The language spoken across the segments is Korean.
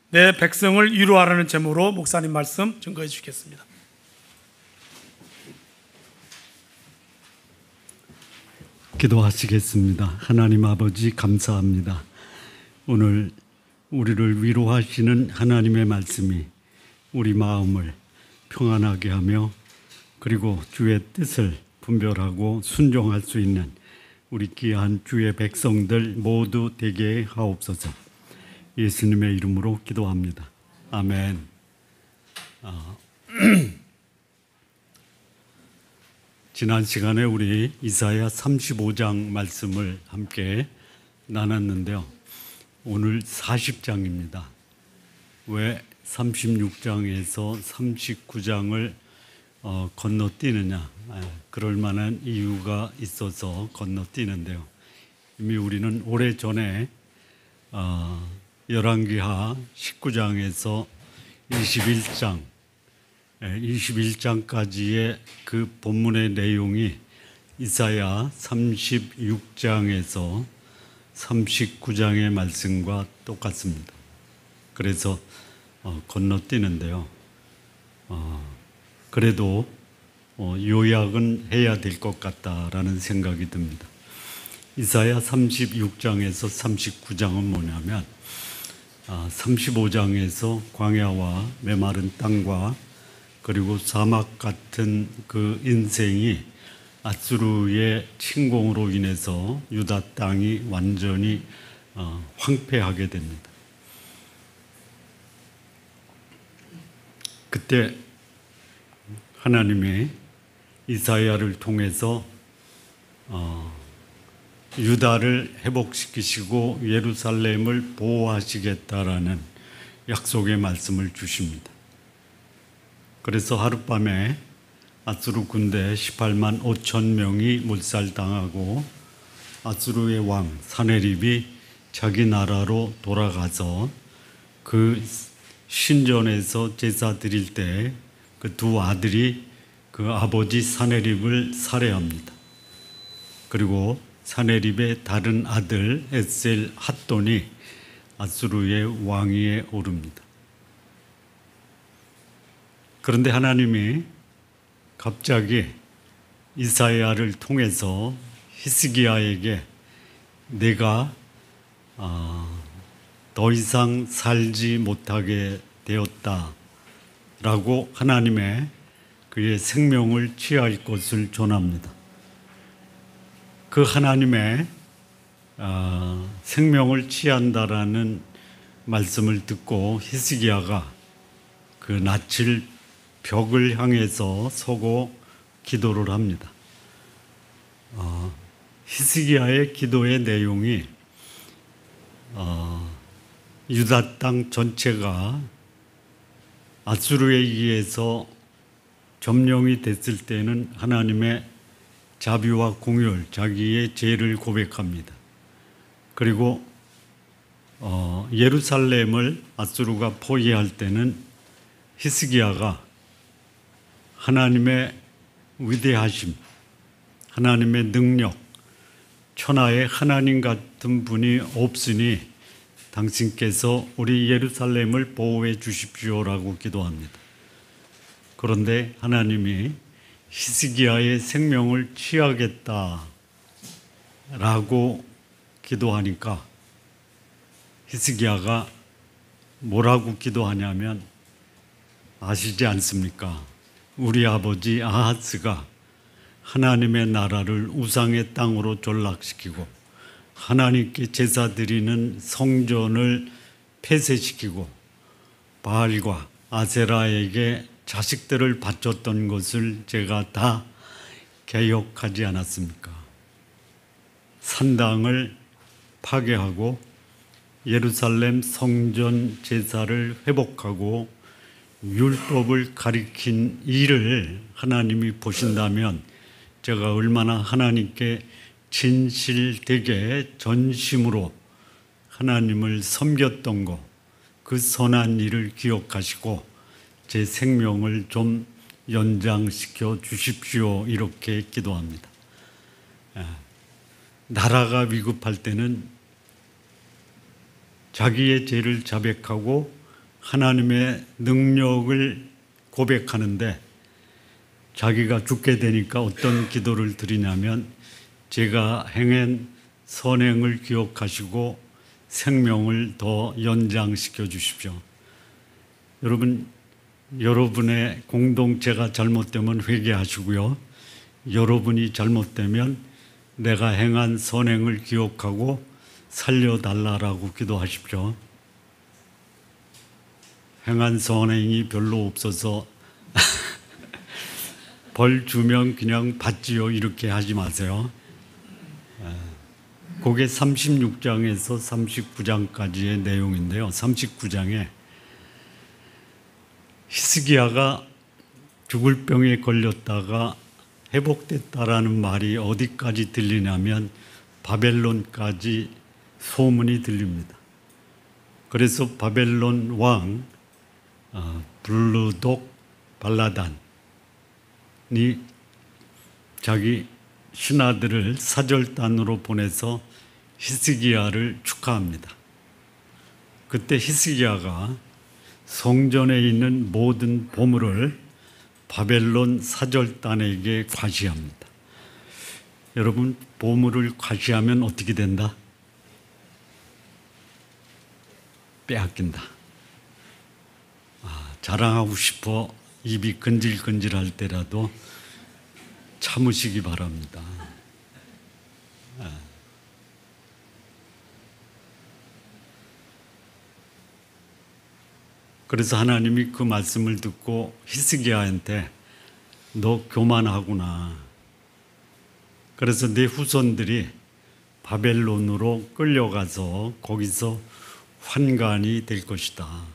내 백성을 위로하라는 제목으로 목사님 말씀 증거해 주시겠습니다. 기도하시겠습니다. 하나님 아버지 감사합니다. 오늘 우리를 위로하시는 하나님의 말씀이 우리 마음을 평안하게 하며 그리고 주의 뜻을 분별하고 순종할 수 있는 우리 귀한 주의 백성들 모두 되게 하옵소서. 예수님의 이름으로 기도합니다. 아멘. 지난 시간에 우리 이사야 35장 말씀을 함께 나눴는데요. 오늘 40장입니다. 왜 36장에서 39장을 건너뛰느냐? 그럴 만한 이유가 있어서 건너뛰는데요. 이미 우리는 오래전에 열왕기하 19장에서 21장까지의 그 본문의 내용이 이사야 36장에서 39장의 말씀과 똑같습니다. 그래서 건너뛰는데요. 그래도 요약은 해야 될 것 같다라는 생각이 듭니다. 이사야 36장에서 39장은 뭐냐면 35장에서 광야와 메마른 땅과 그리고 사막 같은 그 인생이 아수르의 침공으로 인해서 유다 땅이 완전히 황폐하게 됩니다. 그때 하나님이 이사야를 통해서 유다를 회복시키시고 예루살렘을 보호하시겠다라는 약속의 말씀을 주십니다. 그래서 하룻밤에 아수르 군대 18만 5천 명이 몰살당하고 아수르의 왕 사네립이 자기 나라로 돌아가서 그 신전에서 제사 드릴 때 그 두 아들이 그 아버지 사네립을 살해합니다. 그리고 사네립의 다른 아들 에셀 핫돈이 아수르의 왕위에 오릅니다. 그런데 하나님이 갑자기 이사야를 통해서 히스기야에게 내가 더 이상 살지 못하게 되었다라고 하나님의 그의 생명을 취할 것을 전합니다. 그 하나님의 생명을 취한다라는 말씀을 듣고 히스기야가 그 낯을 벽을 향해서 서고 기도를 합니다. 히스기야의 기도의 내용이 유다 땅 전체가 아수르에 의해서 점령이 됐을 때는 하나님의 자비와 공율, 자기의 죄를 고백합니다. 그리고 예루살렘을 아수르가 포위할 때는 히스기야가 하나님의 위대하심, 하나님의 능력, 천하에 하나님 같은 분이 없으니 당신께서 우리 예루살렘을 보호해 주십시오라고 기도합니다. 그런데 하나님이 히스기야의 생명을 취하겠다라고 기도하니까 히스기야가 뭐라고 기도하냐면 아시지 않습니까? 우리 아버지 아하스가 하나님의 나라를 우상의 땅으로 전락시키고 하나님께 제사 드리는 성전을 폐쇄시키고 바알과 아세라에게 자식들을 바쳤던 것을 제가 다 개혁하지 않았습니까? 산당을 파괴하고 예루살렘 성전 제사를 회복하고 율법을 가리킨 일을 하나님이 보신다면 제가 얼마나 하나님께 진실되게 전심으로 하나님을 섬겼던 거, 그 선한 일을 기억하시고 제 생명을 좀 연장시켜 주십시오 이렇게 기도합니다. 나라가 위급할 때는 자기의 죄를 자백하고 하나님의 능력을 고백하는데 자기가 죽게 되니까 어떤 기도를 드리냐면 제가 행한 선행을 기억하시고 생명을 더 연장시켜 주십시오. 여러분, 여러분의 공동체가 잘못되면 회개하시고요. 여러분이 잘못되면 내가 행한 선행을 기억하고 살려달라고 기도하십시오. 행한 선행이 별로 없어서 벌 주면 그냥 받지요 이렇게 하지 마세요. 그게 36장에서 39장까지의 내용인데요. 39장에 히스기야가 죽을 병에 걸렸다가 회복됐다라는 말이 어디까지 들리냐면 바벨론까지 소문이 들립니다. 그래서 바벨론 왕 블르독 발라단이 자기 신하들을 사절단으로 보내서 히스기야를 축하합니다. 그때 히스기야가 성전에 있는 모든 보물을 바벨론 사절단에게 과시합니다. 여러분, 보물을 과시하면 어떻게 된다? 빼앗긴다. 자랑하고 싶어 입이 근질근질할 때라도 참으시기 바랍니다. 그래서 하나님이 그 말씀을 듣고 히스기야한테 너 교만하구나. 그래서 내 후손들이 바벨론으로 끌려가서 거기서 환관이 될 것이다.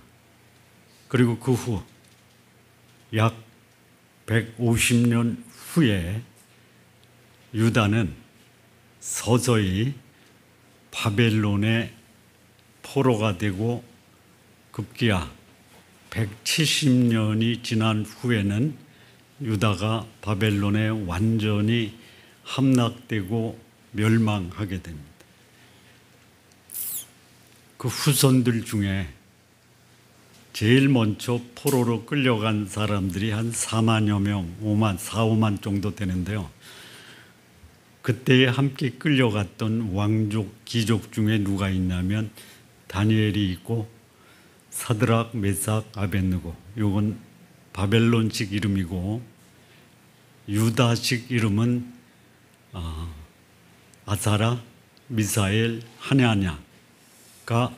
그리고 그 후 약 150년 후에 유다는 서서히 바벨론의 포로가 되고 급기야 170년이 지난 후에는 유다가 바벨론에 완전히 함락되고 멸망하게 됩니다. 그 후손들 중에 제일 먼저 포로로 끌려간 사람들이 한 4만여 명, 5만 정도 되는데요. 그때에 함께 끌려갔던 왕족, 귀족 중에 누가 있냐면 다니엘이 있고 사드락, 메삭, 아벳느고. 이건 바벨론식 이름이고 유다식 이름은 아사라, 미사엘, 하냐냐가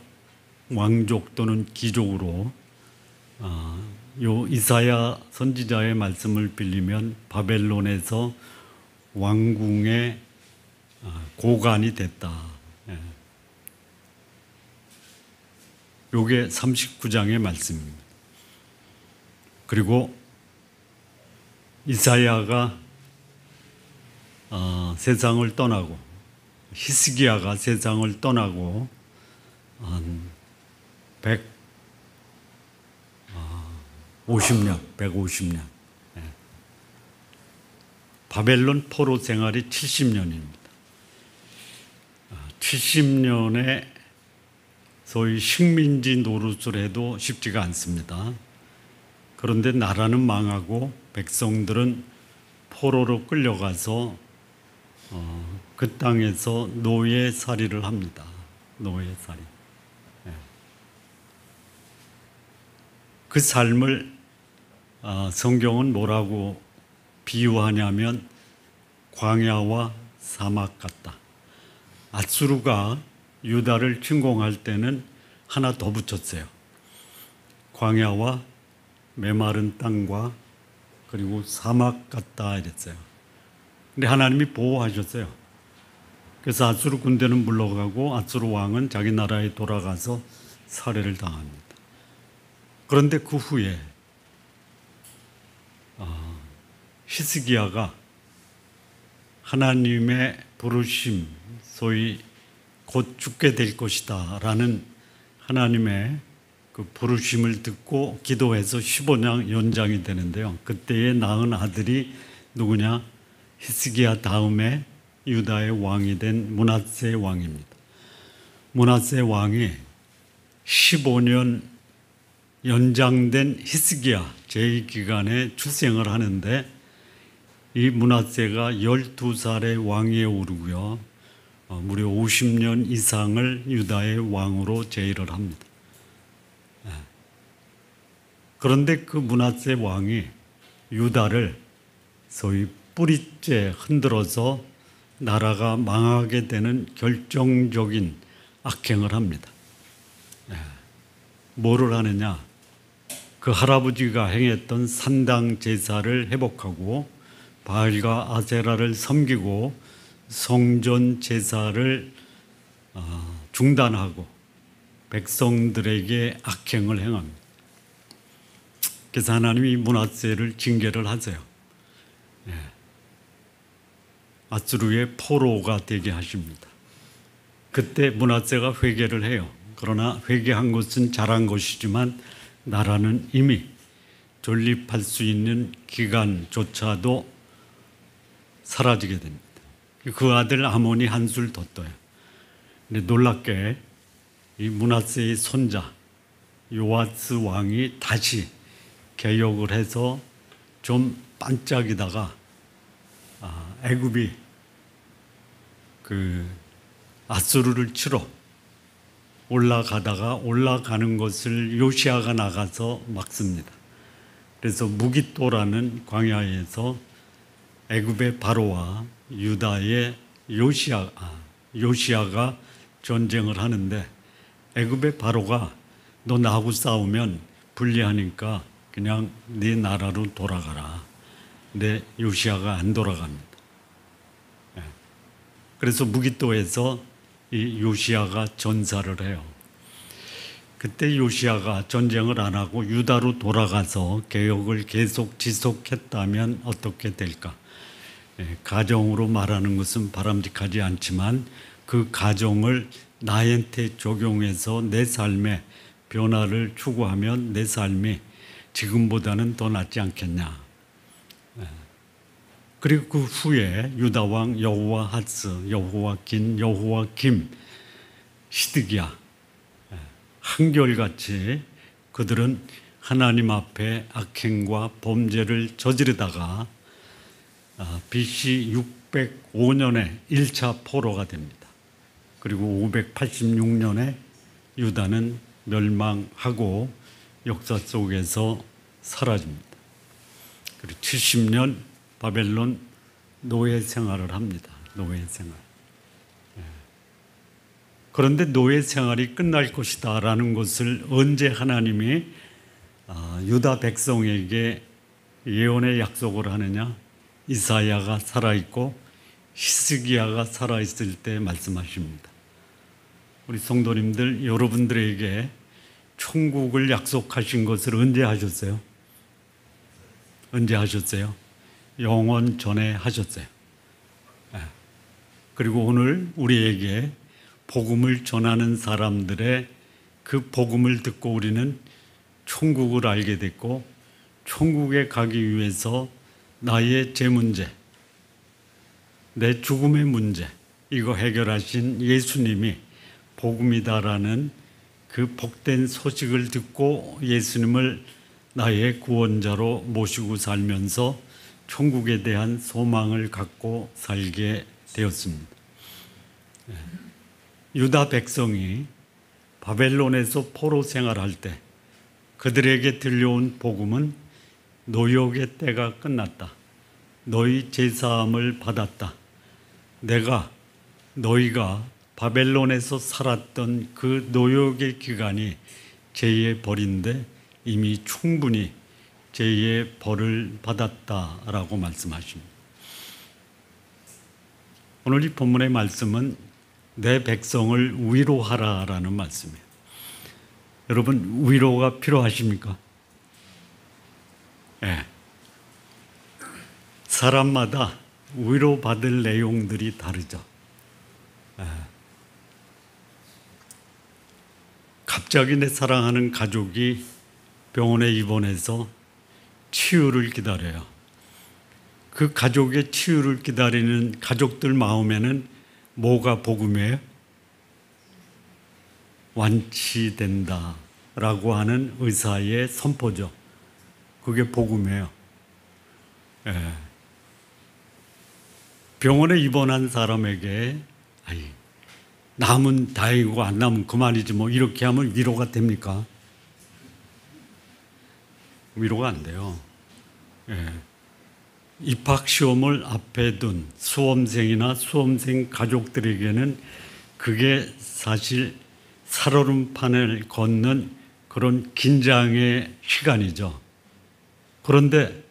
왕족 또는 귀족으로 요 이사야 선지자의 말씀을 빌리면 바벨론에서 왕궁의 고관이 됐다. 요게 39장의 말씀입니다. 그리고 이사야가 세상을 떠나고 히스기야가 세상을 떠나고 150년. 바벨론 포로 생활이 70년입니다. 70년에 소위 식민지 노릇을 해도 쉽지가 않습니다. 그런데 나라는 망하고 백성들은 포로로 끌려가서 그 땅에서 노예살이를 합니다. 노예살이. 그 삶을 성경은 뭐라고 비유하냐면 광야와 사막 같다. 앗수르가 유다를 침공할 때는 하나 더 붙였어요. 광야와 메마른 땅과 그리고 사막 같다 이랬어요. 근데 하나님이 보호하셨어요. 그래서 앗수르 군대는 물러가고 앗수르 왕은 자기 나라에 돌아가서 살해를 당합니다. 그런데 그 후에 히스기야가 하나님의 부르심, 소위 곧 죽게 될 것이다 라는 하나님의 그 부르심을 듣고 기도해서 15년 연장이 되는데요. 그때에 낳은 아들이 누구냐? 히스기야 다음에 유다의 왕이 된 므낫세 왕입니다. 므낫세 왕이 15년 연장된 히스기야 제2기간에 출생을 하는데 이 므낫세가 12살의 왕위에 오르고요. 무려 50년 이상을 유다의 왕으로 제의를 합니다. 그런데 그 므낫세 왕이 유다를 소위 뿌리째 흔들어서 나라가 망하게 되는 결정적인 악행을 합니다. 뭐를 하느냐? 그 할아버지가 행했던 산당 제사를 회복하고 바알과 아세라를 섬기고 성전 제사를 중단하고 백성들에게 악행을 행합니다. 그래서 하나님이 므낫세를 징계를 하세요. 아수르의 포로가 되게 하십니다. 그때 므낫세가 회개를 해요. 그러나 회개한 것은 잘한 것이지만 나라는 이미 존립할 수 있는 기간조차도 사라지게 됩니다. 그 아들 아몬이 한술 더 떠요. 근데 놀랍게 이 므낫세의 손자 요아스 왕이 다시 개혁을 해서 좀 반짝이다가 애굽이 그 아수르를 치러 올라가는 것을 요시야가 나가서 막습니다. 그래서 무기또라는 광야에서 애굽의 바로와 유다의 요시야가 전쟁을 하는데 애굽의 바로가 너 나하고 싸우면 불리하니까 그냥 네 나라로 돌아가라. 근데 요시야가 안 돌아갑니다. 그래서 무기또에서 이 요시야가 전사를 해요. 그때 요시야가 전쟁을 안 하고 유다로 돌아가서 개혁을 계속 지속했다면 어떻게 될까? 가정으로 말하는 것은 바람직하지 않지만 그 가정을 나한테 적용해서 내 삶의 변화를 추구하면 내 삶이 지금보다는 더 낫지 않겠냐. 그리고 그 후에 유다 왕 여호와하스, 여호와김, 시드기야 한결같이 그들은 하나님 앞에 악행과 범죄를 저지르다가 BC 605년에 1차 포로가 됩니다. 그리고 586년에 유다는 멸망하고 역사 속에서 사라집니다. 그리고 70년 바벨론 노예 생활을 합니다. 노예 생활. 그런데 노예 생활이 끝날 것이다 라는 것을 언제 하나님이 유다 백성에게 예언의 약속을 하느냐? 이사야가 살아있고 히스기야가 살아있을 때 말씀하십니다. 우리 성도님들, 여러분들에게 천국을 약속하신 것을 언제 하셨어요? 언제 하셨어요? 영원 전에 하셨어요. 그리고 오늘 우리에게 복음을 전하는 사람들의 그 복음을 듣고 우리는 천국을 알게 됐고 천국에 가기 위해서 나의 제 문제, 내 죽음의 문제 이거 해결하신 예수님이 복음이다라는 그 복된 소식을 듣고 예수님을 나의 구원자로 모시고 살면서 천국에 대한 소망을 갖고 살게 되었습니다. 유다 백성이 바벨론에서 포로 생활할 때 그들에게 들려온 복음은 노역의 때가 끝났다. 너희 제사함을 받았다. 너희가 바벨론에서 살았던 그 노역의 기간이 제2의 벌인데 이미 충분히 제2의 벌을 받았다라고 말씀하십니다. 오늘 이 본문의 말씀은 내 백성을 위로하라라는 말씀이에요. 여러분 위로가 필요하십니까? 네. 사람마다 위로받을 내용들이 다르죠. 갑자기 내 사랑하는 가족이 병원에 입원해서 치유를 기다려요. 그 가족의 치유를 기다리는 가족들 마음에는 뭐가 복음이에요? 완치된다. 라고 하는 의사의 선포죠. 그게 복음이에요. 예. 병원에 입원한 사람에게 남은 다행이고 안 남은 그만이지 뭐 이렇게 하면 위로가 됩니까? 위로가 안 돼요. 예. 입학 시험을 앞에 둔 수험생이나 수험생 가족들에게는 그게 사실 살얼음판을 걷는 그런 긴장의 시간이죠. 그런데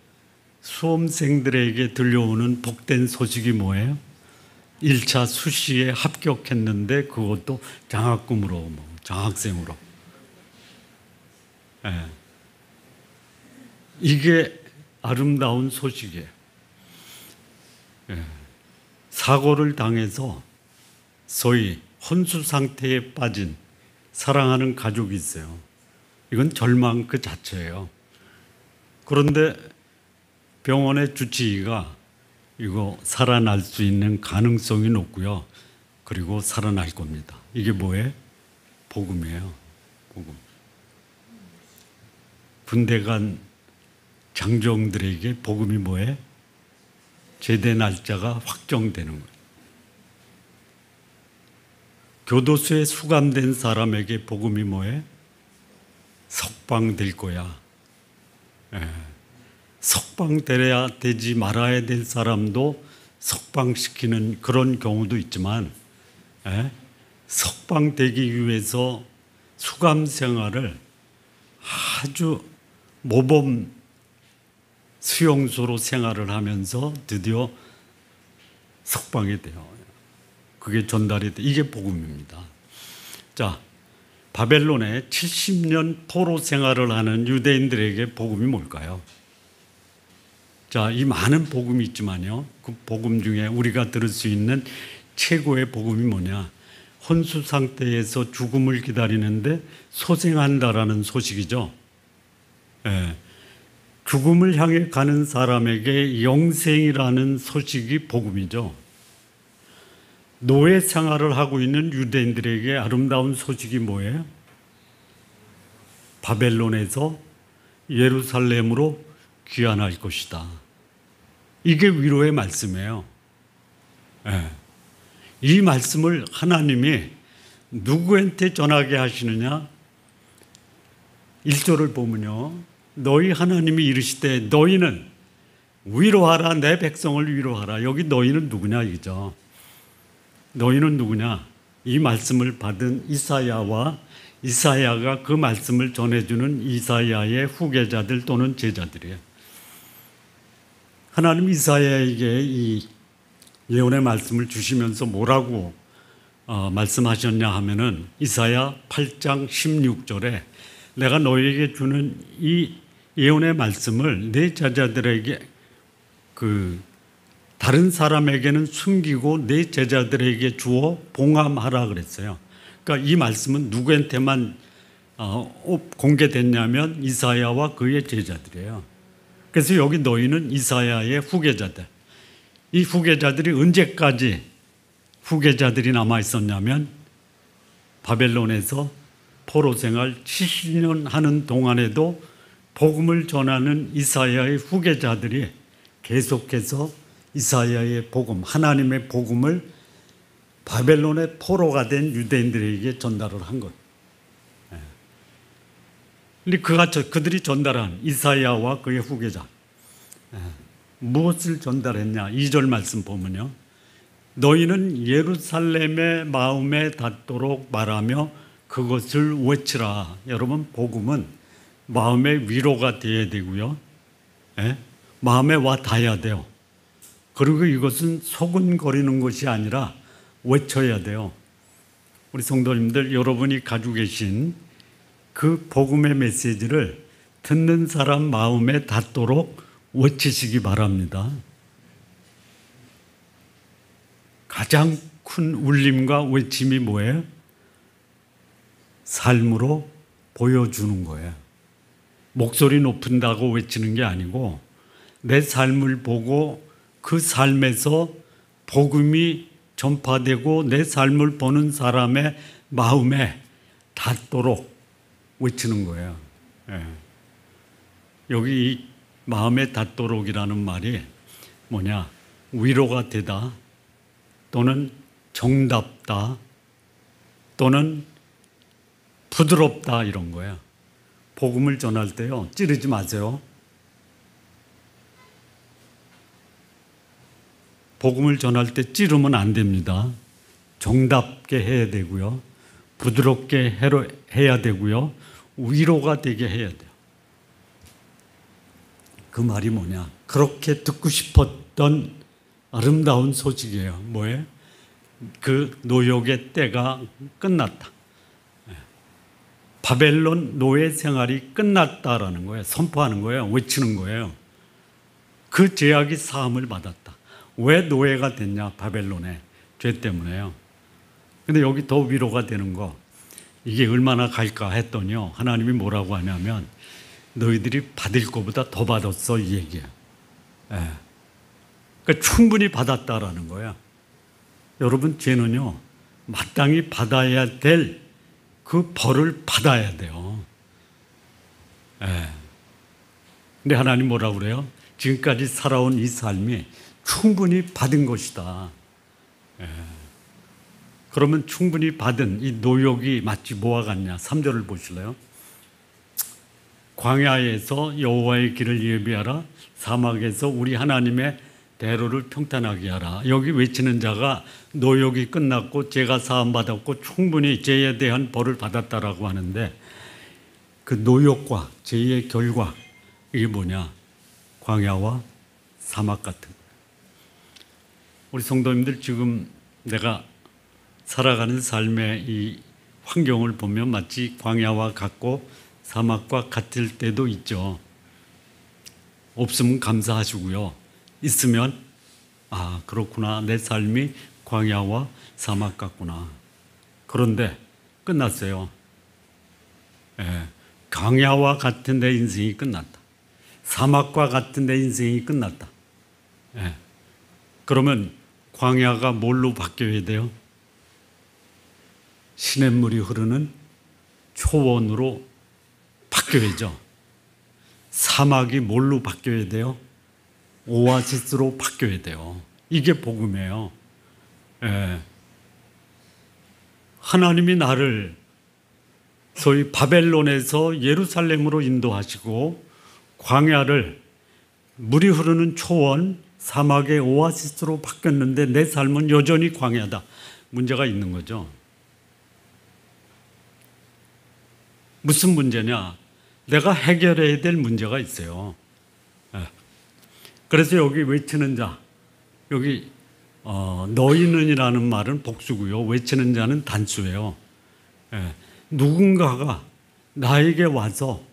수험생들에게 들려오는 복된 소식이 뭐예요? 1차 수시에 합격했는데 그것도 장학금으로, 장학생으로. 예. 이게 아름다운 소식이에요. 예. 사고를 당해서 소위 혼수 상태에 빠진 사랑하는 가족이 있어요. 이건 절망 그 자체예요. 그런데 병원의 주치의가 이거 살아날 수 있는 가능성이 높고요. 그리고 살아날 겁니다. 이게 뭐예요? 복음이에요. 복음. 군대 간 장정들에게 복음이 뭐예요? 제대 날짜가 확정되는 거예요. 교도소에 수감된 사람에게 복음이 뭐예요? 석방될 거야. 예. 석방돼야 되지 말아야 될 사람도 석방시키는 그런 경우도 있지만, 예? 석방되기 위해서 수감 생활을 아주 모범 수용소로 생활을 하면서 드디어 석방이 돼요. 그게 전달이 돼. 이게 복음입니다. 자, 바벨론에 70년 포로 생활을 하는 유대인들에게 복음이 뭘까요? 자, 이 많은 복음이 있지만요. 그 복음 중에 우리가 들을 수 있는 최고의 복음이 뭐냐? 혼수 상태에서 죽음을 기다리는데 소생한다라는 소식이죠. 예. 죽음을 향해 가는 사람에게 영생이라는 소식이 복음이죠. 노예 생활을 하고 있는 유대인들에게 아름다운 소식이 뭐예요? 바벨론에서 예루살렘으로 귀환할 것이다. 이게 위로의 말씀이에요. 네. 이 말씀을 하나님이 누구한테 전하게 하시느냐? 1절을 보면요. 너희 하나님이 이르시되 너희는 위로하라, 내 백성을 위로하라. 여기 너희는 누구냐 이거죠. 너희는 누구냐? 이 말씀을 받은 이사야와 이사야가 그 말씀을 전해주는 이사야의 후계자들 또는 제자들이에요. 하나님 이사야에게 이 예언의 말씀을 주시면서 뭐라고 말씀하셨냐 하면은 이사야 8장 16절에 내가 너희에게 주는 이 예언의 말씀을 내 제자들에게 다른 사람에게는 숨기고 내 제자들에게 주어 봉함하라 그랬어요. 그러니까 이 말씀은 누구한테만 공개됐냐면 이사야와 그의 제자들이에요. 그래서 여기 너희는 이사야의 후계자들. 이 후계자들이 언제까지 후계자들이 남아 있었냐면 바벨론에서 포로 생활 70년 하는 동안에도 복음을 전하는 이사야의 후계자들이 계속해서 이사야의 복음, 하나님의 복음을 바벨론의 포로가 된 유대인들에게 전달을 한 것. 그런데 그들이 전달한 이사야와 그의 후계자 무엇을 전달했냐? 2절 말씀 보면요. 너희는 예루살렘의 마음에 닿도록 말하며 그것을 외치라. 여러분, 복음은 마음의 위로가 되어야 되고요. 마음에 와 닿아야 돼요. 그리고 이것은 소근거리는 것이 아니라 외쳐야 돼요. 우리 성도님들, 여러분이 가지고 계신 그 복음의 메시지를 듣는 사람 마음에 닿도록 외치시기 바랍니다. 가장 큰 울림과 외침이 뭐예요? 삶으로 보여주는 거예요. 목소리 높인다고 외치는 게 아니고 내 삶을 보고 그 삶에서 복음이 전파되고 내 삶을 보는 사람의 마음에 닿도록 외치는 거예요. 예. 여기 이 마음에 닿도록이라는 말이 뭐냐? 위로가 되다, 또는 정답다, 또는 부드럽다, 이런 거예요. 복음을 전할 때요, 찌르지 마세요. 복음을 전할 때 찌르면 안 됩니다. 정답게 해야 되고요, 부드럽게 해야 되고요, 위로가 되게 해야 돼요. 그 말이 뭐냐? 그렇게 듣고 싶었던 아름다운 소식이에요. 뭐예요? 그 노역의 때가 끝났다. 바벨론 노예 생활이 끝났다라는 거예요. 선포하는 거예요. 외치는 거예요. 그 죄악이 사함을 받았다. 왜 노예가 됐냐? 바벨론에 죄 때문에요. 근데 여기 더 위로가 되는 거, 이게 얼마나 갈까 했더니요, 하나님이 뭐라고 하냐면 너희들이 받을 것보다 더 받았어, 이 얘기예요. 예. 그러니까 충분히 받았다라는 거예요. 여러분, 죄는요, 마땅히 받아야 될 그 벌을 받아야 돼요. 예. 근데 하나님 뭐라고 그래요? 지금까지 살아온 이 삶이 충분히 받은 것이다. 예. 그러면 충분히 받은 이 노역이 마치 뭐와 같냐? 3절을 보실래요? 광야에서 여호와의 길을 예비하라, 사막에서 우리 하나님의 대로를 평탄하게 하라. 여기 외치는 자가 노역이 끝났고 죄가 사함받았고 충분히 죄에 대한 벌을 받았다라고 하는데, 그 노역과 죄의 결과, 이게 뭐냐? 광야와 사막 같은 거예요. 우리 성도님들, 지금 내가 살아가는 삶의 이 환경을 보면 마치 광야와 같고 사막과 같을 때도 있죠. 없으면 감사하시고요, 있으면 아, 그렇구나, 내 삶이 광야와 사막 같구나. 그런데 끝났어요. 예, 광야와 같은 내 인생이 끝났다. 사막과 같은 내 인생이 끝났다. 예. 그러면 광야가 뭘로 바뀌어야 돼요? 시냇물이 흐르는 초원으로 바뀌어야죠. 사막이 뭘로 바뀌어야 돼요? 오아시스로 바뀌어야 돼요. 이게 복음이에요. 예. 하나님이 나를 소위 바벨론에서 예루살렘으로 인도하시고 광야를 물이 흐르는 초원, 사막의 오아시스로 바뀌었는데 내 삶은 여전히 광야다. 문제가 있는 거죠. 무슨 문제냐? 내가 해결해야 될 문제가 있어요. 그래서 여기 외치는 자, 여기 너희는이라는 말은 복수고요, 외치는 자는 단수예요. 누군가가 나에게 와서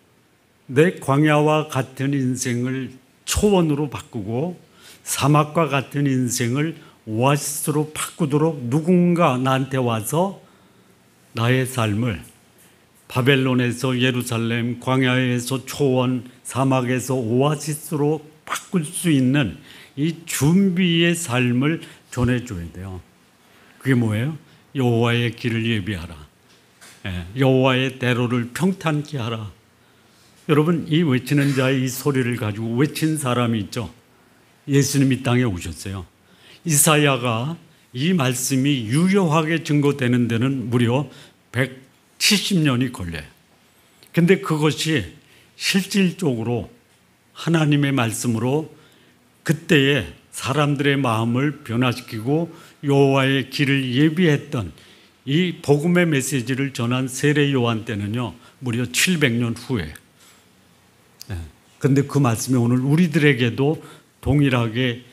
내 광야와 같은 인생을 초원으로 바꾸고 사막과 같은 인생을 오아시스로 바꾸도록 누군가 나한테 와서 나의 삶을 바벨론에서 예루살렘, 광야에서 초원, 사막에서 오아시스로 바꿀 수 있는 이 준비의 삶을 전해줘야 돼요. 그게 뭐예요? 여호와의 길을 예비하라. 여호와의 대로를 평탄케 하라. 여러분, 이 외치는 자의 이 소리를 가지고 외친 사람이 있죠. 예수님이 땅에 오셨어요. 이사야가 이 말씀이 유효하게 증거되는 데는 무려 170년이 걸려요. 근데 그것이 실질적으로 하나님의 말씀으로 그때의 사람들의 마음을 변화시키고 여호와의 길을 예비했던 이 복음의 메시지를 전한 세례 요한 때는요, 무려 700년 후에. 그런데 그 말씀이 오늘 우리들에게도 동일하게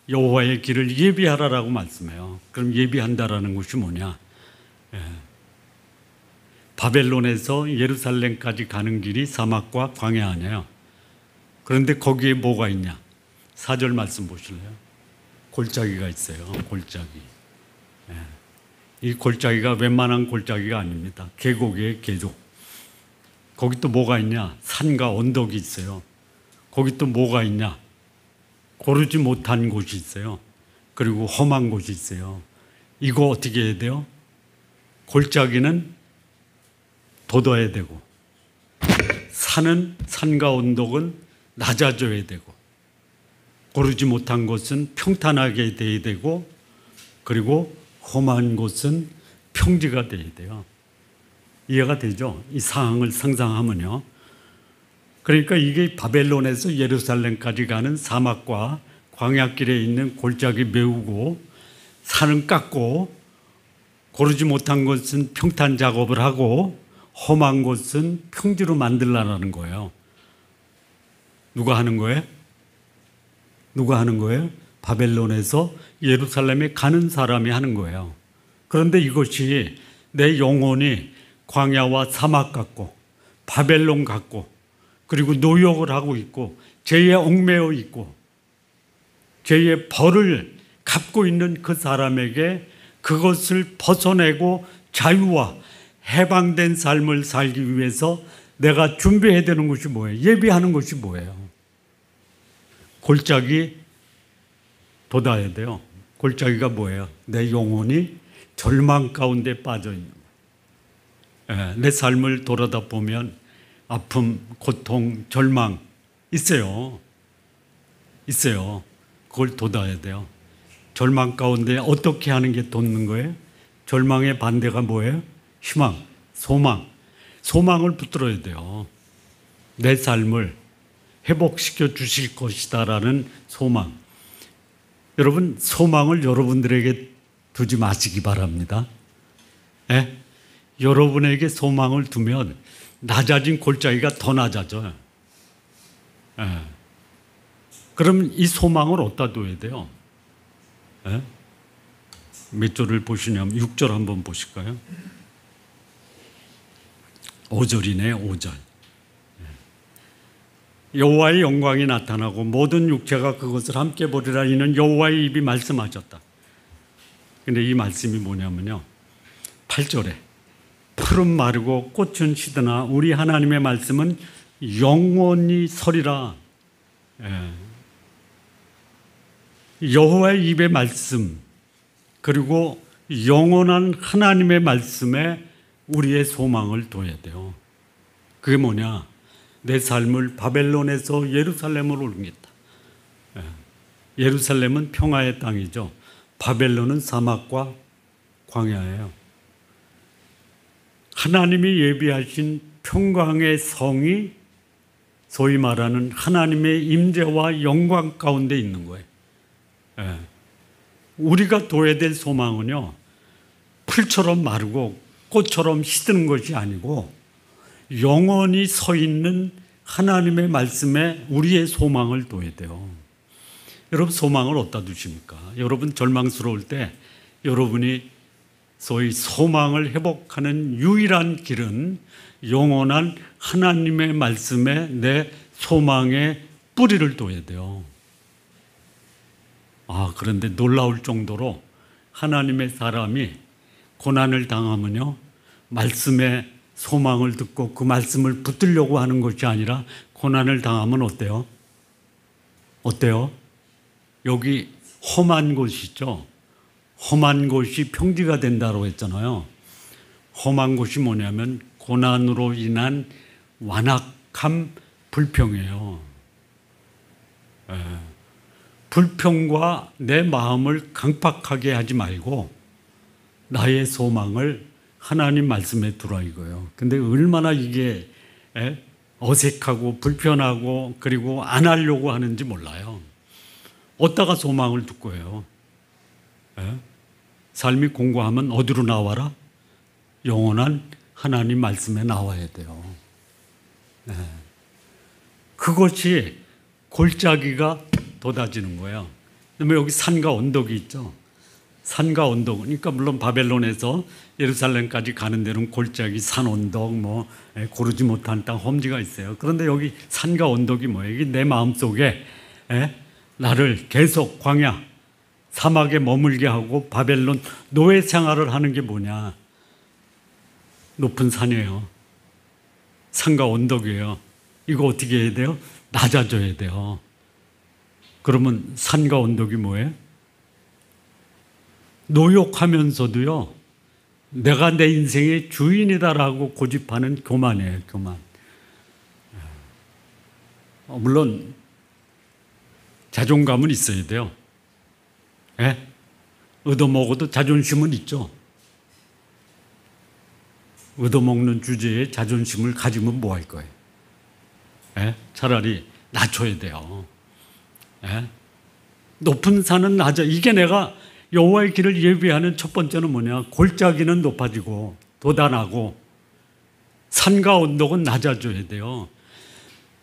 여호와의 길을 예비하라라고 말씀해요. 그럼 예비한다라는 것이 뭐냐? 바벨론에서 예루살렘까지 가는 길이 사막과 광야 아니에요. 그런데 거기에 뭐가 있냐? 4절 말씀 보실래요? 골짜기가 있어요. 골짜기. 이 골짜기가 웬만한 골짜기가 아닙니다. 계곡이에요, 계곡. 거기 또 뭐가 있냐? 산과 언덕이 있어요. 거기 또 뭐가 있냐? 고르지 못한 곳이 있어요. 그리고 험한 곳이 있어요. 이거 어떻게 해야 돼요? 골짜기는 돋아야 되고 산과 언덕은 낮아져야 되고, 고르지 못한 곳은 평탄하게 돼야 되고, 그리고 험한 곳은 평지가 돼야 돼요. 이해가 되죠? 이 상황을 상상하면요. 그러니까 이게 바벨론에서 예루살렘까지 가는 사막과 광야길에 있는 골짜기 메우고, 산은 깎고, 고르지 못한 곳은 평탄 작업을 하고, 험한 곳은 평지로 만들라는 거예요. 누가 하는 거예요? 누가 하는 거예요? 바벨론에서 예루살렘에 가는 사람이 하는 거예요. 그런데 이것이 내 영혼이 광야와 사막 같고 바벨론 같고, 그리고 노역을 하고 있고 죄에 얽매여 있고 죄의 벌을 갚고 있는 그 사람에게 그것을 벗어내고 자유와 해방된 삶을 살기 위해서 내가 준비해야 되는 것이 뭐예요? 예비하는 것이 뭐예요? 골짜기 돋아야 돼요. 골짜기가 뭐예요? 내 영혼이 절망 가운데 빠져 있는 거예요. 내 삶을 돌아다 보면 아픔, 고통, 절망 있어요. 있어요. 그걸 돋아야 돼요. 절망 가운데 어떻게 하는 게 돋는 거예요? 절망의 반대가 뭐예요? 희망, 소망. 소망을 붙들어야 돼요. 내 삶을 회복시켜 주실 것이다라는 소망. 여러분, 소망을 여러분들에게 두지 마시기 바랍니다. 예? 여러분에게 소망을 두면 낮아진 골짜기가 더 낮아져요. 예. 그럼 이 소망을 어디다 둬야 돼요? 예? 몇 절을 보시냐면 6절 한번 보실까요? 5절이네, 5절. 여호와의 영광이 나타나고 모든 육체가 그것을 함께 보리라. 이는 여호와의 입이 말씀하셨다. 근데 이 말씀이 뭐냐면요, 8절에 풀은 마르고 꽃은 시드나 우리 하나님의 말씀은 영원히 서리라. 여호와의 입의 말씀, 그리고 영원한 하나님의 말씀에 우리의 소망을 둬야 돼요. 그게 뭐냐? 내 삶을 바벨론에서 예루살렘으로 옮겼다. 예루살렘은 평화의 땅이죠. 바벨론은 사막과 광야예요. 하나님이 예비하신 평강의 성이 소위 말하는 하나님의 임재와 영광 가운데 있는 거예요. 우리가 둬야 될 소망은요, 풀처럼 마르고 꽃처럼 시드는 것이 아니고 영원히 서 있는 하나님의 말씀에 우리의 소망을 둬야 돼요. 여러분, 소망을 어디다 두십니까? 여러분 절망스러울 때 여러분이 소위 소망을 회복하는 유일한 길은 영원한 하나님의 말씀에 내 소망의 뿌리를 둬야 돼요. 그런데 놀라울 정도로 하나님의 사람이 고난을 당하면요, 말씀에 소망을 듣고 그 말씀을 붙들려고 하는 것이 아니라 고난을 당하면 어때요? 어때요? 여기 험한 곳이 있죠. 험한 곳이 평지가 된다고 했잖아요. 험한 곳이 뭐냐면 고난으로 인한 완악함, 불평이에요. 불평과 내 마음을 강팍하게 하지 말고 나의 소망을 하나님 말씀에 두라 이거예요. 근데 얼마나 이게 어색하고 불편하고 그리고 안 하려고 하는지 몰라요. 어디다가 소망을 두고 해요? 삶이 공고하면 어디로 나와라? 영원한 하나님 말씀에 나와야 돼요. 그것이 골짜기가 돋아지는 거예요. 그다음에 여기 산과 언덕이 있죠. 산과 언덕, 그러니까 물론 바벨론에서 예루살렘까지 가는 데는 골짜기, 산, 언덕, 고르지 못한 땅, 험지가 있어요. 그런데 여기 산과 언덕이 뭐예요? 이게 내 마음속에 나를 계속 광야, 사막에 머물게 하고 바벨론 노예 생활을 하는 게 뭐냐? 높은 산이에요. 산과 언덕이에요. 이거 어떻게 해야 돼요? 낮아져야 돼요. 그러면 산과 언덕이 뭐예요? 노역하면서도요, 내가 내 인생의 주인이다라고 고집하는 교만이에요, 교만. 물론 자존감은 있어야 돼요. 예? 얻어먹어도 자존심은 있죠. 얻어먹는 주제에 자존심을 가지면 뭐 할 거예요? 예? 차라리 낮춰야 돼요. 예? 높은 산은 낮아. 이게 내가 여호와의 길을 예비하는 첫 번째는 뭐냐? 골짜기는 높아지고 도단하고 산과 언덕은 낮아져야 돼요.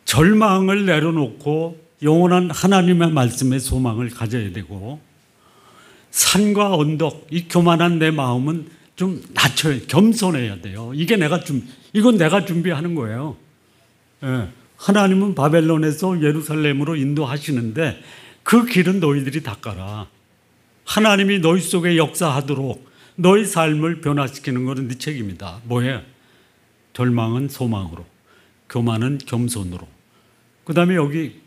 절망을 내려놓고 영원한 하나님의 말씀에 소망을 가져야 되고, 산과 언덕, 이 교만한 내 마음은 좀 낮춰야, 겸손해야 돼요. 이건 내가 준비하는 거예요. 예. 하나님은 바벨론에서 예루살렘으로 인도하시는데 그 길은 너희들이 닦아라. 하나님이 너희 속에 역사하도록 너희 삶을 변화시키는 것은 네 책임이다. 뭐예요? 절망은 소망으로, 교만은 겸손으로. 그 다음에 여기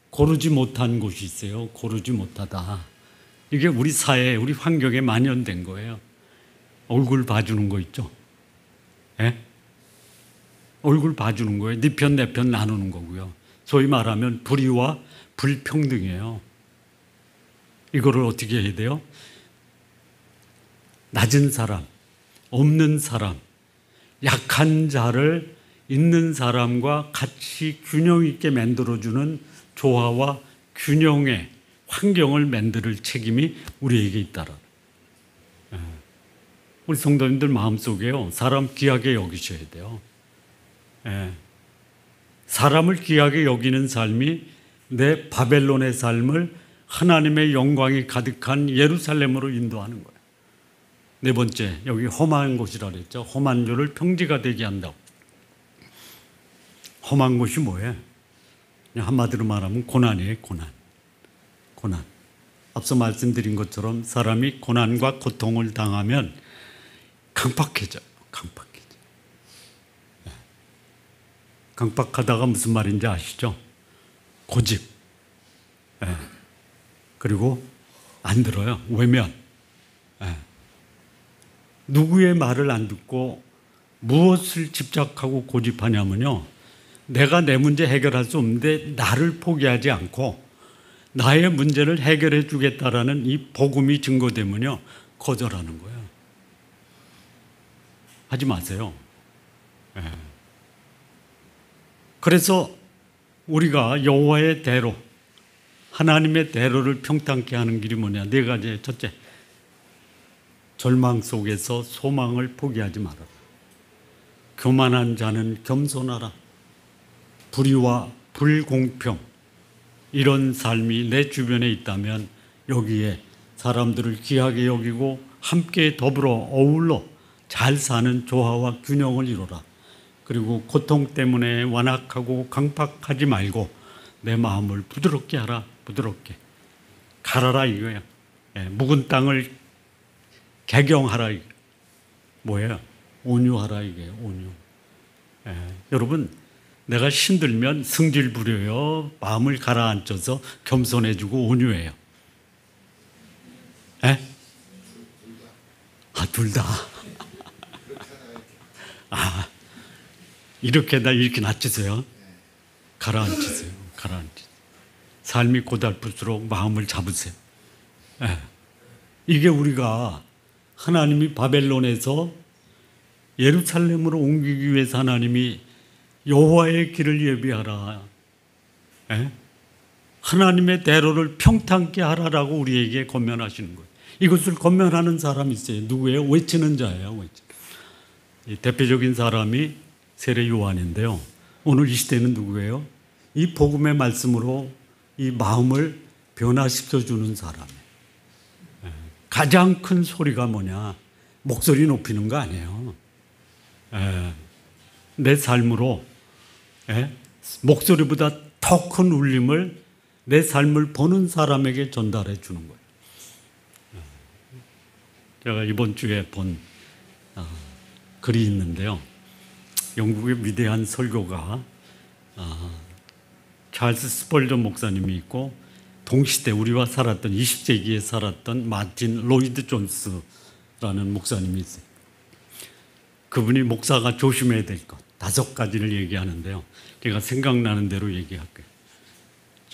고르지 못한 곳이 있어요. 고르지 못하다. 이게 우리 사회에, 우리 환경에 만연된 거예요. 얼굴 봐주는 거 있죠? 예? 얼굴 봐주는 거예요. 네 편, 내 편 나누는 거고요. 소위 말하면 불의와 불평등이에요. 이거를 어떻게 해야 돼요? 낮은 사람, 없는 사람, 약한 자를 있는 사람과 같이 균형 있게 만들어주는 조화와 균형의 환경을 만들 책임이 우리에게 있다라. 우리 성도님들 마음속에요, 사람 귀하게 여기셔야 돼요. 사람을 귀하게 여기는 삶이 내 바벨론의 삶을 하나님의 영광이 가득한 예루살렘으로 인도하는 거예요. 네 번째, 여기 험한 곳이라 그랬죠. 험한 줄을 평지가 되게 한다고. 험한 곳이 뭐예요? 한마디로 말하면 고난이에요. 고난. 앞서 말씀드린 것처럼 사람이 고난과 고통을 당하면 강팍해져요. 강팍하다가 무슨 말인지 아시죠? 고집. 그리고 안 들어요. 외면. 누구의 말을 안 듣고 무엇을 집착하고 고집하냐면요, 내가 내 문제 해결할 수 없는데 나를 포기하지 않고 나의 문제를 해결해 주겠다라는 이 복음이 증거되면요, 거절하는 거예요. 하지 마세요. 그래서 우리가 여호와의 대로, 하나님의 대로를 평탄케 하는 길이 뭐냐? 네 가지. 첫째, 절망 속에서 소망을 포기하지 말아라. 교만한 자는 겸손하라. 불의와 불공평, 이런 삶이 내 주변에 있다면 여기에 사람들을 귀하게 여기고 함께 더불어 어울러 잘 사는 조화와 균형을 이루라. 그리고 고통 때문에 완악하고 강팍하지 말고 내 마음을 부드럽게 하라. 부드럽게 갈아라 이거야. 묵은 땅을 개경하라. 뭐예요? 온유하라 이게. 온유. 여러분, 내가 힘들면 승질 부려요. 마음을 가라앉혀서 겸손해주고 온유해요. 둘 다. 이렇게 낮추세요. 가라앉히세요. 삶이 고달플수록 마음을 잡으세요. 이게 우리가 하나님이 바벨론에서 예루살렘으로 옮기기 위해서 하나님이 여호와의 길을 예비하라. 하나님의 대로를 평탄케 하라라고 우리에게 권면하시는 거예요. 이것을 권면하는 사람이 있어요. 누구예요? 외치는 자예요. 이 대표적인 사람이 세례 요한인데요. 오늘 이 시대는 누구예요? 이 복음의 말씀으로 이 마음을 변화시켜주는 사람이에요. 가장 큰 소리가 뭐냐? 목소리 높이는 거 아니에요. 내 삶으로 목소리보다 더 큰 울림을 내 삶을 보는 사람에게 전달해 주는 거예요. 제가 이번 주에 본 글이 있는데요. 영국의 위대한 설교가 찰스 스펄전 목사님이 있고, 동시대 우리와 살았던 20세기에 살았던 마틴 로이드 존스라는 목사님이 있어요. 그분이 목사가 조심해야 될 것 5가지를 얘기하는데요. 제가 생각나는 대로 얘기할게요.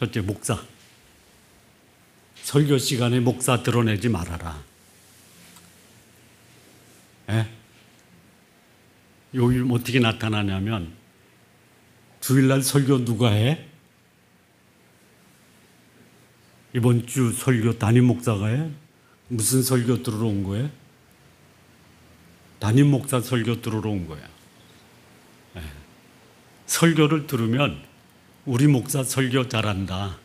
첫째, 목사. 설교 시간에 목사 드러내지 말아라. 여기 어떻게 나타나냐면 주일날 설교 누가 해? 이번 주 설교 담임 목사가 해? 무슨 설교 들으러 온 거예요? 담임 목사 설교 들으러 온 거야. 설교를 들으면 우리 목사 설교 잘한다.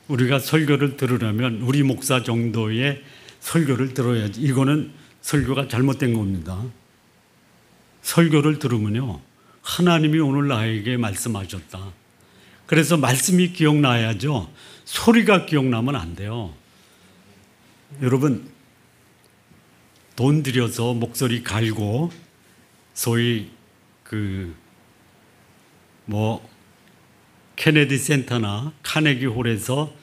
우리가 설교를 들으려면 우리 목사 정도의 설교를 들어야지. 이거는 설교가 잘못된 겁니다. 설교를 들으면요, 하나님이 오늘 나에게 말씀하셨다. 그래서 말씀이 기억나야죠. 소리가 기억나면 안 돼요. 여러분, 돈 들여서 목소리 갈고 소위 케네디 센터나 카네기 홀에서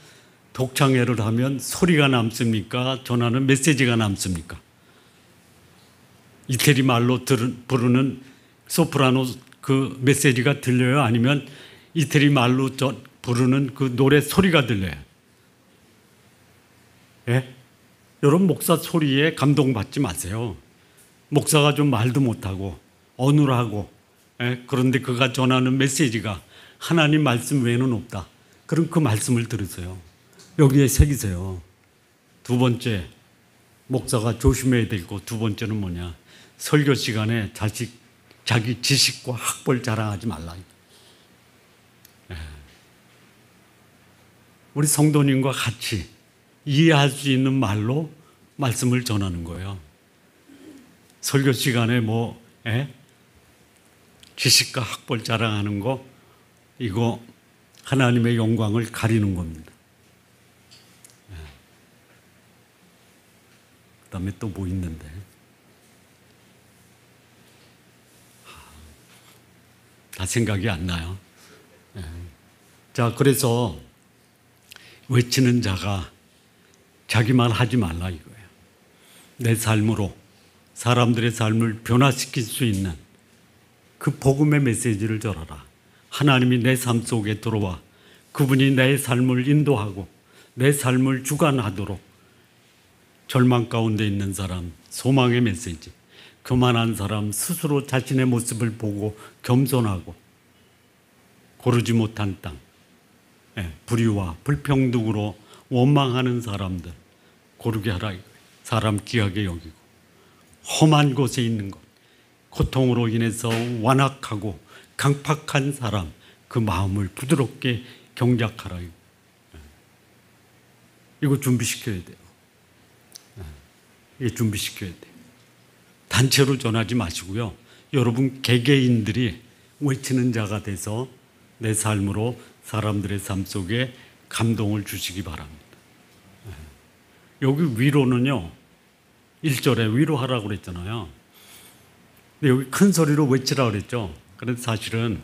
독창회를 하면 소리가 남습니까? 전하는 메시지가 남습니까? 이태리 말로 부르는 소프라노 그 메시지가 들려요? 아니면 이태리 말로 부르는 그 노래 소리가 들려요? 예? 여러분, 목사 소리에 감동받지 마세요. 목사가 좀 말도 못하고 어눌하고, 그런데 그가 전하는 메시지가 하나님 말씀 외에는 없다. 그럼 그 말씀을 들으세요. 여기에 새기세요. 두 번째, 목사가 조심해야 되고, 두 번째는 뭐냐? 설교 시간에 자기 지식과 학벌 자랑하지 말라. 우리 성도님과 같이 이해할 수 있는 말로 말씀을 전하는 거예요. 설교 시간에 지식과 학벌 자랑하는 거, 이거 하나님의 영광을 가리는 겁니다. 그 다음에 또 뭐 있는데? 다 생각이 안 나요. 자, 그래서 외치는 자가 자기 말 하지 말라 이거예요. 내 삶으로 사람들의 삶을 변화시킬 수 있는 그 복음의 메시지를 전하라. 하나님이 내 삶 속에 들어와 그분이 내 삶을 인도하고 내 삶을 주관하도록 절망 가운데 있는 사람, 소망의 메시지, 교만한 사람, 스스로 자신의 모습을 보고 겸손하고 고르지 못한 땅, 불의와 불평등으로 원망하는 사람들 고르게 하라. 사람 귀하게 여기고 험한 곳에 있는 것, 고통으로 인해서 완악하고 강팍한 사람, 그 마음을 부드럽게 경작하라. 이거 준비시켜야 돼요. 이게 준비시켜야 돼요. 단체로 전하지 마시고요. 여러분 개개인들이 외치는 자가 돼서 내 삶으로 사람들의 삶 속에 감동을 주시기 바랍니다. 여기 위로는요, 1절에 위로하라고 그랬잖아요. 근데 여기 큰 소리로 외치라고 그랬죠. 그래서 사실은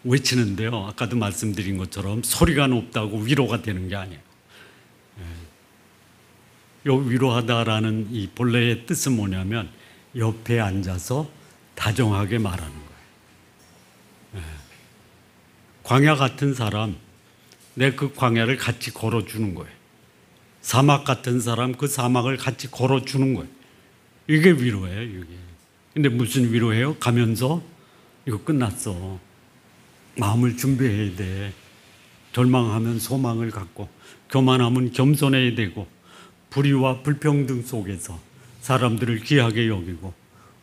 외치는데요, 아까도 말씀드린 것처럼 소리가 높다고 위로가 되는 게 아니에요. 여기 위로하다라는 이 본래의 뜻은 뭐냐면 옆에 앉아서 다정하게 말하는 거예요. 광야 같은 사람, 내 그 광야를 같이 걸어주는 거예요. 사막 같은 사람, 그 사막을 같이 걸어주는 거예요. 이게 위로예요, 이게. 근데 무슨 위로예요? 가면서 이거 끝났어. 마음을 준비해야 돼. 절망하면 소망을 갖고, 교만하면 겸손해야 되고, 불의와 불평등 속에서 사람들을 귀하게 여기고,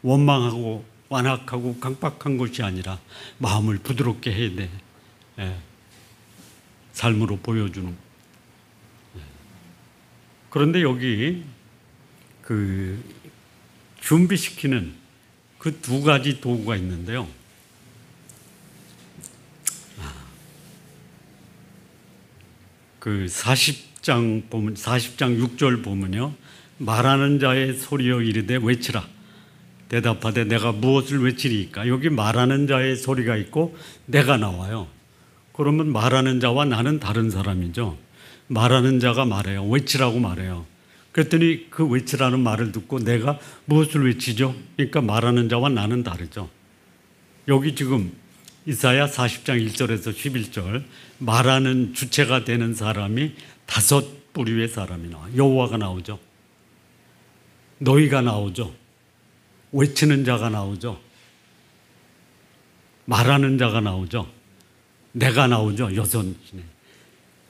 원망하고 완악하고 강박한 것이 아니라 마음을 부드럽게 해야 돼. 삶으로 보여주는. 그런데 여기 그 준비시키는 그 두 가지 도구가 있는데요. 그 40장 6절 보면요. 말하는 자의 소리여 이르되 외치라. 대답하되 내가 무엇을 외치리까? 여기 말하는 자의 소리가 있고 내가 나와요. 그러면 말하는 자와 나는 다른 사람이죠. 말하는 자가 말해요. 외치라고 말해요. 그랬더니 그 외치라는 말을 듣고 내가 무엇을 외치죠? 그러니까 말하는 자와 나는 다르죠. 여기 지금 이사야 40장 1절에서 11절 말하는 주체가 되는 사람이 5부류의 사람이 나와요. 여호와가 나오죠. 너희가 나오죠. 외치는 자가 나오죠. 말하는 자가 나오죠. 내가 나오죠. 6이네.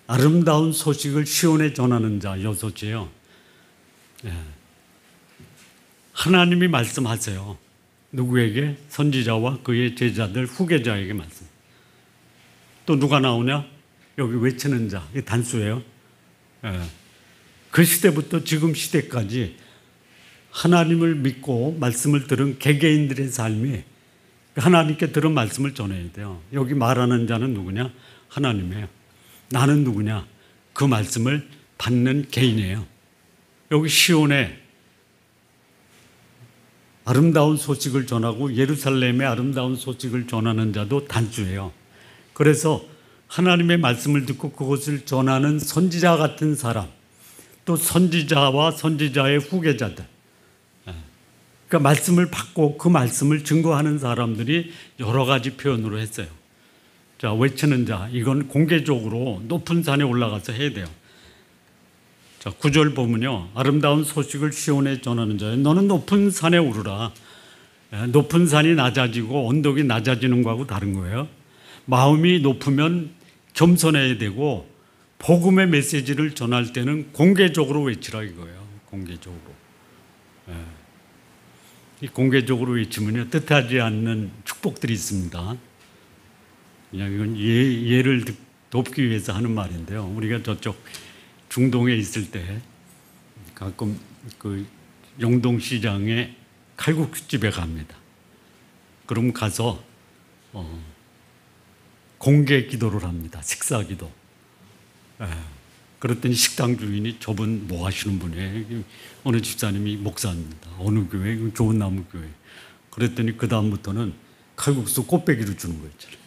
아름다운 소식을 시온에 전하는 자 6이에요. 하나님이 말씀하세요. 누구에게? 선지자와 그의 제자들 후계자에게 말씀. 또 누가 나오냐? 여기 외치는 자. 이게 단수예요. 그 시대부터 지금 시대까지 하나님을 믿고 말씀을 들은 개개인들의 삶이 하나님께 들은 말씀을 전해야 돼요. 여기 말하는 자는 누구냐? 하나님이에요. 나는 누구냐? 그 말씀을 받는 개인이에요. 여기 시온에 아름다운 소식을 전하고 예루살렘의 아름다운 소식을 전하는 자도 단수예요. 그래서 하나님의 말씀을 듣고 그것을 전하는 선지자 같은 사람, 또 선지자와 선지자의 후계자들, 그러니까 말씀을 받고 그 말씀을 증거하는 사람들이 여러 가지 표현으로 했어요. 자, 외치는 자, 이건 공개적으로 높은 산에 올라가서 해야 돼요. 자, 9절 보면요. 아름다운 소식을 시온에 전하는 자여, 너는 높은 산에 오르라. 높은 산이 낮아지고 언덕이 낮아지는 거하고 다른 거예요. 마음이 높으면 겸손해야 되고 복음의 메시지를 전할 때는 공개적으로 외치라 이거예요. 공개적으로. 이 공개적으로 외치면요, 뜻하지 않는 축복들이 있습니다. 그냥 이건 예를 돕기 위해서 하는 말인데요. 우리가 저쪽 중동에 있을 때 가끔 그 영동시장에 칼국수집에 갑니다. 그럼 가서 공개 기도를 합니다. 식사 기도. 그랬더니 식당 주인이 저분 뭐 하시는 분이에요? 어느 집사님이 목사입니다. 어느 교회? 좋은 나무 교회. 그랬더니 그 다음부터는 칼국수 꽃배기로 주는 거 있잖아요.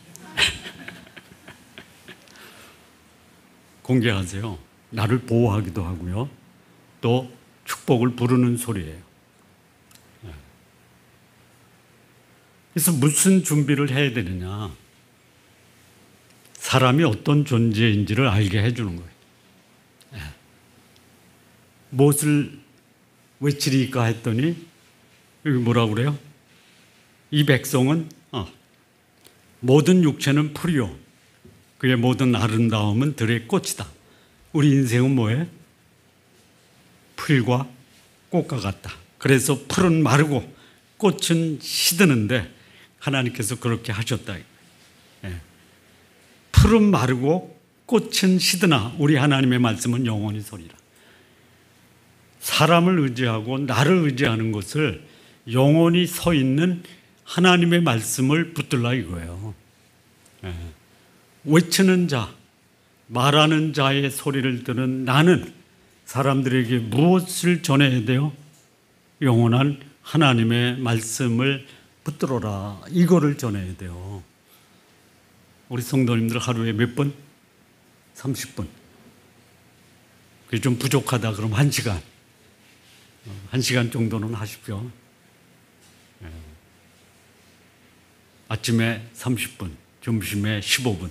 공개하세요. 나를 보호하기도 하고요. 또 축복을 부르는 소리예요. 그래서 무슨 준비를 해야 되느냐? 사람이 어떤 존재인지를 알게 해주는 거예요. 무엇을 외치리까 했더니 여기 뭐라고 그래요? 이 백성은 모든 육체는 풀이요 그의 모든 아름다움은 들의 꽃이다. 우리 인생은 뭐예요? 풀과 꽃과 같다. 그래서 풀은 마르고 꽃은 시드는데 하나님께서 그렇게 하셨다. 풀은 마르고 꽃은 시드나 우리 하나님의 말씀은 영원히 서리라. 사람을 의지하고 나를 의지하는 것을 영원히 서 있는 하나님의 말씀을 붙들라 이거예요. 외치는 자, 말하는 자의 소리를 들은 나는 사람들에게 무엇을 전해야 돼요? 영원한 하나님의 말씀을 붙들어라. 이거를 전해야 돼요. 우리 성도님들 하루에 몇 번? 30분. 그게 좀 부족하다 그럼 1시간. 1시간 정도는 하십시오. 아침에 30분, 점심에 15분,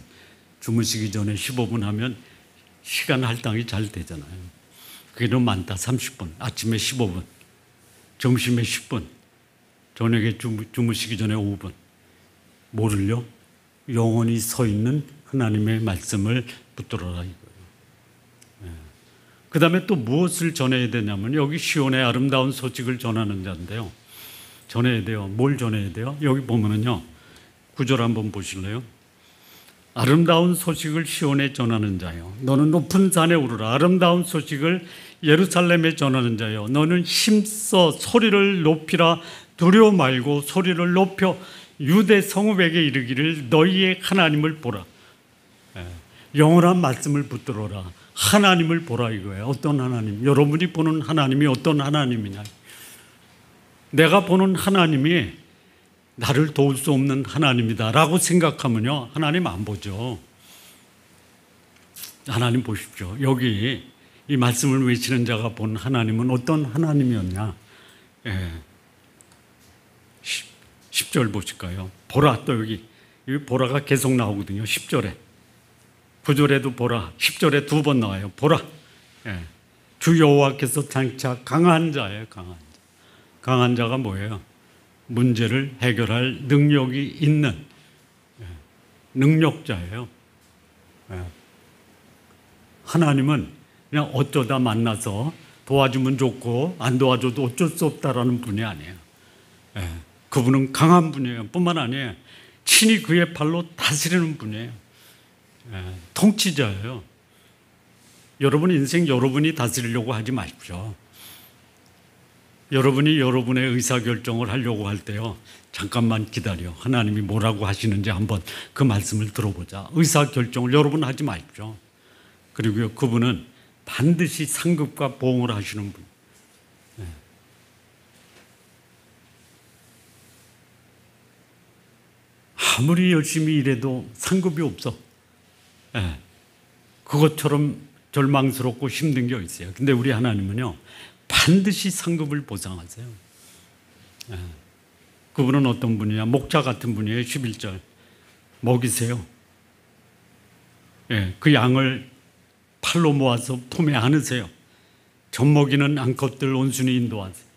주무시기 전에 15분 하면 시간 할당이 잘 되잖아요. 그게 너무 많다. 30분, 아침에 15분, 점심에 10분, 저녁에 주무시기 전에 5분. 뭐를요? 영원히 서 있는 하나님의 말씀을 붙들어라 이거예요. 그 다음에 또 무엇을 전해야 되냐면 여기 시온의 아름다운 소식을 전하는 자인데요. 전해야 돼요. 뭘 전해야 돼요? 여기 보면은요. 9절 한번 보실래요? 아름다운 소식을 시온에 전하는 자요. 너는 높은 산에 오르라. 아름다운 소식을 예루살렘에 전하는 자요. 너는 힘써 소리를 높이라. 두려워 말고 소리를 높여 유대 성읍에게 이르기를 너희의 하나님을 보라. 영원한 말씀을 붙들어라. 하나님을 보라 이거예요. 어떤 하나님? 여러분이 보는 하나님이 어떤 하나님이냐? 내가 보는 하나님이 나를 도울 수 없는 하나님이다 라고 생각하면요, 하나님 안 보죠. 하나님 보십시오. 여기 이 말씀을 외치는 자가 본 하나님은 어떤 하나님이었냐? 10절 보실까요? 보라. 또 여기 이 보라가 계속 나오거든요. 10절에. 9절에도 보라, 10절에 2번 나와요. 보라. 예. 주 여호와께서 장차 강한 자예요. 강한 자. 강한 자가 뭐예요? 문제를 해결할 능력이 있는 능력자예요. 하나님은 그냥 어쩌다 만나서 도와주면 좋고 안 도와줘도 어쩔 수 없다라는 분이 아니에요. 그분은 강한 분이에요. 뿐만 아니에요. 친히 그의 팔로 다스리는 분이에요. 통치자예요. 여러분 인생 여러분이 다스리려고 하지 마십시오. 여러분이 여러분의 의사결정을 하려고 할 때요, 잠깐만 기다려. 하나님이 뭐라고 하시는지 한번 그 말씀을 들어보자. 의사결정을 여러분 하지 마십시오. 그리고요, 그분은 반드시 상급과 보응을 하시는 분. 아무리 열심히 일해도 상급이 없어. 그것처럼 절망스럽고 힘든 게 있어요. 근데 우리 하나님은요, 반드시 상급을 보상하세요. 그분은 어떤 분이냐? 목자 같은 분이에요. 11절. 먹이세요. 그 양을 팔로 모아서 품에 안으세요. 젖먹이는 암컷들 온순히 인도하세요.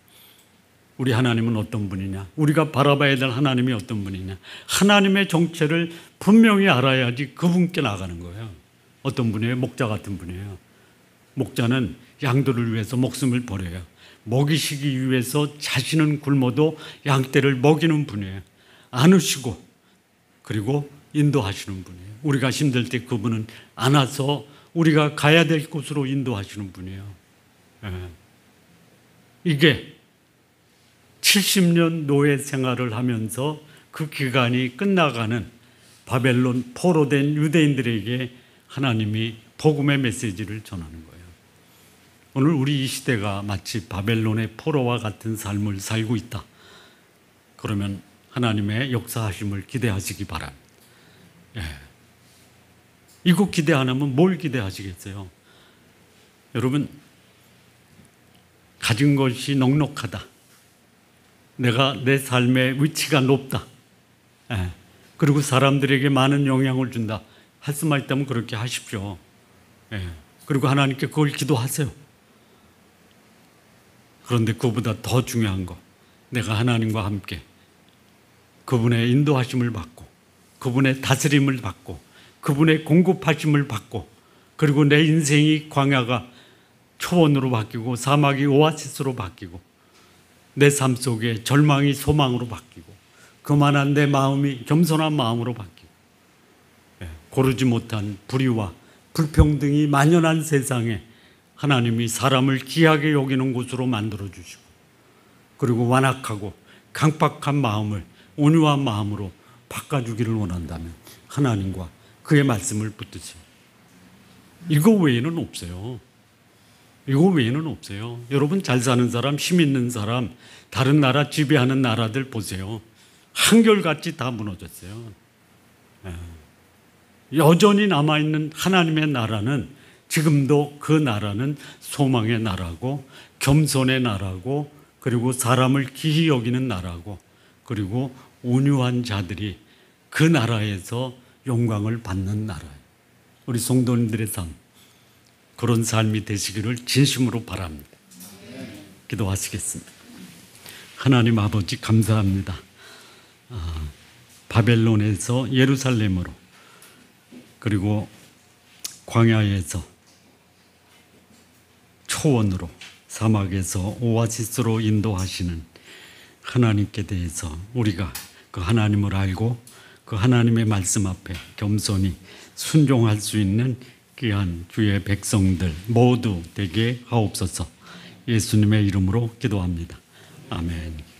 우리 하나님은 어떤 분이냐? 우리가 바라봐야 될 하나님이 어떤 분이냐? 하나님의 정체를 분명히 알아야지 그분께 나가는 거예요. 어떤 분이에요? 목자 같은 분이에요. 목자는 양들을 위해서 목숨을 버려요. 먹이시기 위해서 자신은 굶어도 양떼를 먹이는 분이에요. 안으시고 그리고 인도하시는 분이에요. 우리가 힘들 때 그분은 안아서 우리가 가야 될 곳으로 인도하시는 분이에요. 이게 70년 노예 생활을 하면서 그 기간이 끝나가는 바벨론 포로된 유대인들에게 하나님이 복음의 메시지를 전하는 거예요. 오늘 우리 이 시대가 마치 바벨론의 포로와 같은 삶을 살고 있다. 그러면 하나님의 역사하심을 기대하시기 바랍니다. 이거 기대 안 하면 뭘 기대하시겠어요? 여러분, 가진 것이 넉넉하다. 내가 내 삶의 위치가 높다. 그리고 사람들에게 많은 영향을 준다. 할 수만 있다면 그렇게 하십시오. 그리고 하나님께 그걸 기도하세요. 그런데 그보다 더 중요한 거, 내가 하나님과 함께 그분의 인도하심을 받고 그분의 다스림을 받고 그분의 공급하심을 받고 그리고 내 인생이 광야가 초원으로 바뀌고 사막이 오아시스로 바뀌고 내 삶 속에 절망이 소망으로 바뀌고 그만한 내 마음이 겸손한 마음으로 바뀌고 고르지 못한 불의와 불평등이 만연한 세상에 하나님이 사람을 귀하게 여기는 곳으로 만들어주시고 그리고 완악하고 강박한 마음을 온유한 마음으로 바꿔주기를 원한다면 하나님과 그의 말씀을 붙드세요. 이거 외에는 없어요. 이거 외에는 없어요. 여러분 잘 사는 사람, 힘 있는 사람, 다른 나라 지배하는 나라들 보세요. 한결같이 다 무너졌어요. 여전히 남아있는 하나님의 나라는 지금도 그 나라는 소망의 나라고 겸손의 나라고 그리고 사람을 귀히 여기는 나라고 그리고 온유한 자들이 그 나라에서 영광을 받는 나라예요. 우리 성도님들의 삶, 그런 삶이 되시기를 진심으로 바랍니다. 기도하시겠습니다. 하나님 아버지 감사합니다. 바벨론에서 예루살렘으로 그리고 광야에서 초원으로 사막에서 오아시스로 인도하시는 하나님께 대해서 우리가 그 하나님을 알고 그 하나님의 말씀 앞에 겸손히 순종할 수 있는 귀한 주의 백성들 모두 되게 하옵소서. 예수님의 이름으로 기도합니다. 아멘.